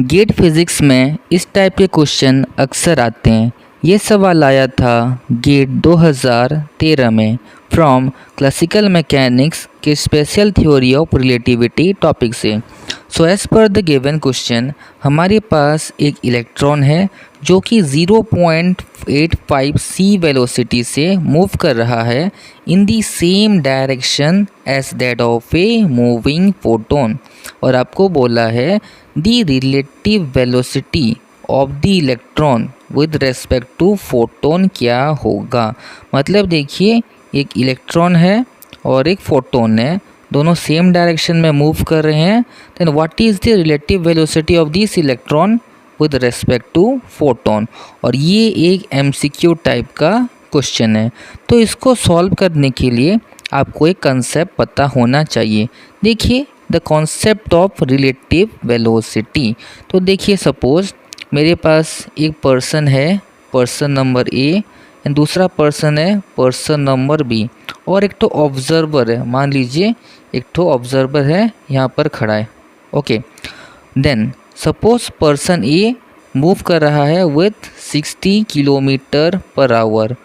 Gate physics में इस type के क्वेश्चन अक्सर आते हैं। ये सवाल आया था गेट 2013 में फ्रॉम क्लासिकल मैकेनिक्स के special theory of relativity topic से। So as per the given question हमारे पास एक इलेक्ट्रॉन है जो कि 0.85 c वेलोसिटी से मूव कर रहा है in the same direction as that of a moving photon. और आपको बोला है the relative velocity of the electron with respect to photon क्या होगा। मतलब देखिए, एक इलेक्ट्रॉन है और एक फोटोन है, दोनों सेम डायरेक्शन में मूव कर रहे हैं। Then what is the relative velocity of this electron with respect to photon. और ये एक एमसीक्यू टाइप का क्वेश्चन है, तो इसको सॉल्व करने के लिए आपको एक कंसेप्ट पता होना चाहिए। देखिए, the concept of relative velocity. तो देखिए, सपोज मेरे पास एक पर्सन है, पर्सन नंबर ए, एंड दूसरा पर्सन है पर्सन नंबर बी, और एक तो ऑब्जर्वर है। मान लीजिए एक तो ऑब्जर्वर है यहाँ पर खड़ा है। ओके, देन सपोज पर्सन ए मूव कर रहा है विथ 60 किलोमीटर पर आवर,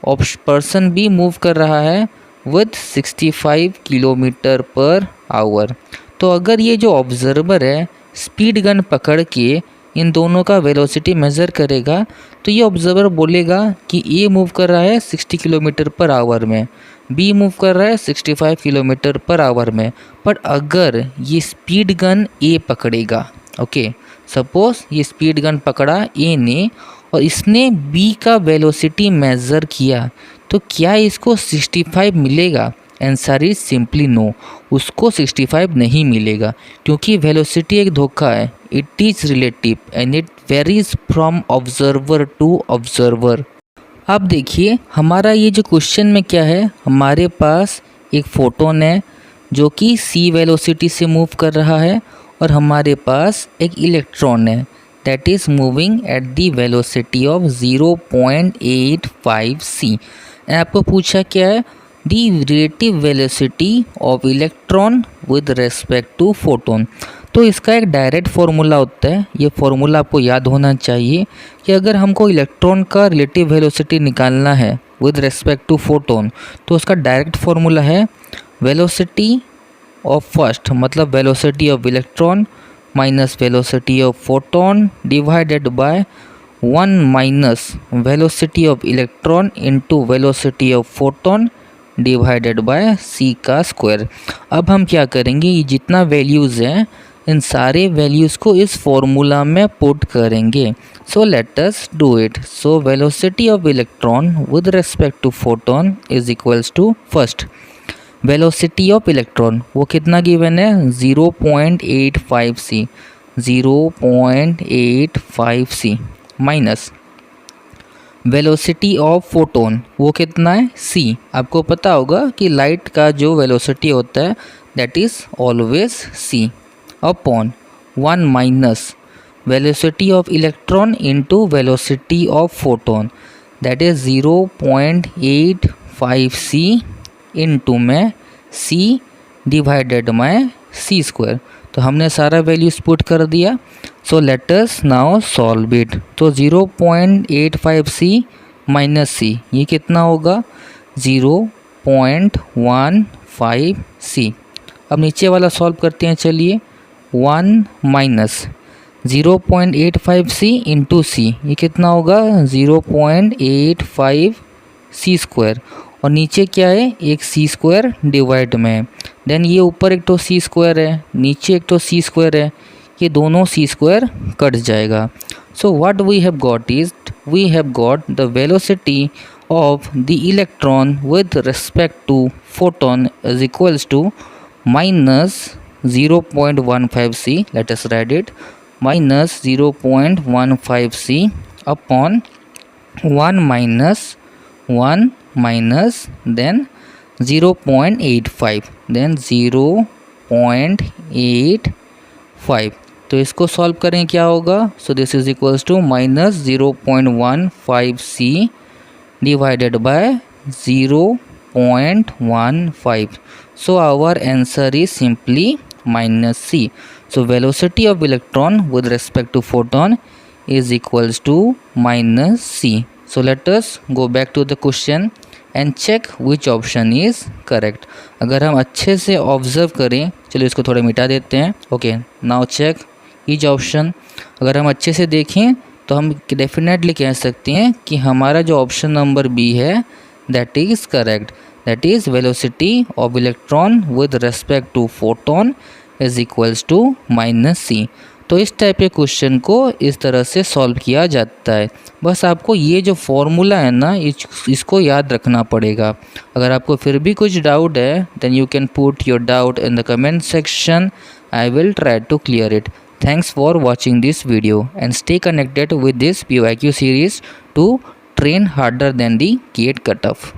और पर्सन बी मूव कर रहा है विथ 65 किलोमीटर पर आवर। तो अगर ये जो ऑब्जर्वर है स्पीड गन पकड़ के इन दोनों का वेलोसिटी मेज़र करेगा, तो ये ऑब्जर्वर बोलेगा कि ए मूव कर रहा है 60 किलोमीटर पर आवर में, बी मूव कर रहा है 65 किलोमीटर पर आवर में। पर अगर ये स्पीड गन ए पकड़ेगा, ओके, सपोज ये स्पीड गन पकड़ा ए ने और इसने बी का वेलोसिटी मेज़र किया, तो क्या इसको 65 मिलेगा? आंसर इज सिंपली नो, उसको 65 नहीं मिलेगा, क्योंकि वेलोसिटी एक धोखा है। It is relative and it varies from observer to observer. अब देखिए, हमारा ये जो क्वेश्चन में क्या है, हमारे पास एक फोटोन है जो कि c वेलोसिटी से मूव कर रहा है, और हमारे पास एक इलेक्ट्रॉन है that is moving at the velocity of 0.85 c। आपको पूछा क्या है, the relative velocity of electron with respect to photon. तो इसका एक डायरेक्ट फार्मूला होता है, ये फार्मूला आपको याद होना चाहिए कि अगर हमको इलेक्ट्रॉन का रिलेटिव वेलोसिटी निकालना है विद रेस्पेक्ट टू फोटोन, तो उसका डायरेक्ट फार्मूला है वेलोसिटी ऑफ फर्स्ट, मतलब velocity of electron minus velocity of photon divided by 1 minus velocity of electron into velocity of photon divided by c का square. अब हम क्या करेंगे, ये जितना वैल्यूज़ हैं इन सारे वैल्यूज़ को इस फॉर्मूला में पुट करेंगे। So let us do it. So velocity of electron with respect to photon is equals to, first velocity of electron वो कितना गिवन है, 0.85 c, 0.85 c minus velocity of photon वो कितना है, c। आपको पता होगा कि लाइट का जो वेलोसिटी होता है that is always c upon 1 minus velocity of electron into velocity of photon that is 0.85 c into में c डिवाइडेड में c स्क्वायर। तो हमने सारा वैल्यूज पुट कर दिया। सो let us now solve it. तो 0.85 c माइनस c ये कितना होगा, 0.15 c। अब नीचे वाला सॉल्व करते हैं, चलिए। 1 माइनस 0.85 c इंटू c ये कितना होगा, 0.85 c स्क्वायर, और नीचे क्या है, एक c स्क्वायर डिवाइड में। देन ये ऊपर एक तो c स्क्वायर है, नीचे एक तो c स्क्वायर है, ये दोनों c स्क्वायर कट जाएगा। So what we have got is, we have got the velocity of the electron with respect to photon is equals to minus 0.15 c, let us write it, minus 0.15 c upon 1 minus then 0.85 then 0.85। तो इसको solve करें क्या होगा, so this is equals to minus 0.15 c divided by 0.15। So our answer is simply -c। So velocity of electron with respect to photon is equals to minus c. So let us go back to the question and check which option is correct. अगर हम अच्छे से observe करें, चलिए इसको थोड़ा मिटा देते हैं. Okay, now check each option. अगर हम अच्छे से देखें तो हम डेफिनेटली कह सकते हैं कि हमारा जो ऑप्शन नंबर बी है that is correct. That is velocity of electron with respect to photon is equals to minus c. तो इस टाइप के क्वेश्चन को इस तरह से सॉल्व किया जाता है. बस आपको ये जो फॉर्मूला है ना इसको याद रखना पड़ेगा. अगर आपको फिर भी कुछ डाउट है then you can put your doubt in the comment section. I will try to clear it. Thanks for watching this video and stay connected with this PYQ series to train harder than the GATE cutoff.